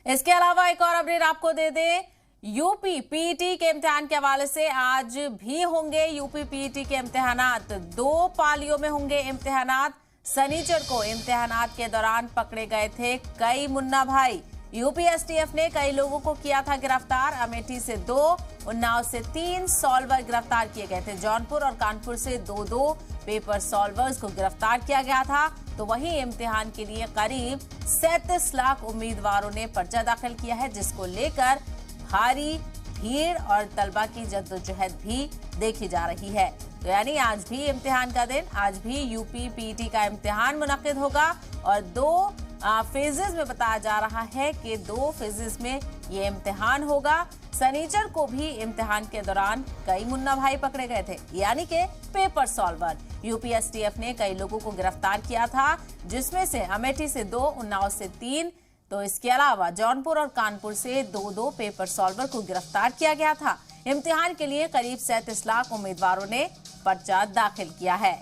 इसके अलावा एक और अपडेट आपको दे दें, यूपी पीईटी के इम्तिहान के हवाले से आज भी होंगे यूपी पीईटी के इम्तिहानात। 2 पालियों में होंगे इम्तिहानात। शनिचर को इम्तिहानात के दौरान पकड़े गए थे कई मुन्ना भाई। यूपी एसटीएफ ने कई लोगों को किया था गिरफ्तार। अमेठी से 2, उन्नाव से 3 सॉल्वर गिरफ्तार किए गए थे। जौनपुर और कानपुर से 2-2 पेपर सॉल्वर्स को गिरफ्तार किया गया था। तो वहीं इम्तिहान के लिए करीब 37 लाख उम्मीदवारों ने पर्चा दाखिल किया है, जिसको लेकर भारी भीड़ और तलबा की जद्दोजहद भी देखी जा रही है। तो यानी आज भी इम्तिहान का दिन, आज भी यूपी पीईटी का इम्तिहान मुनक्किद होगा और 2 फेजेस में बताया जा रहा है कि 2 फेजेस में ये इम्तिहान होगा। शनिचर को भी इम्तिहान के दौरान कई मुन्ना भाई पकड़े गए थे, यानी कि पेपर सॉल्वर। यूपी एसटीएफ ने कई लोगों को गिरफ्तार किया था, जिसमें से अमेठी से 2, उन्नाव से 3, तो इसके अलावा जौनपुर और कानपुर से 2-2 पेपर सॉल्वर को गिरफ्तार किया गया था। इम्तिहान के लिए करीब 37 लाख उम्मीदवारों ने पर्चा दाखिल किया है।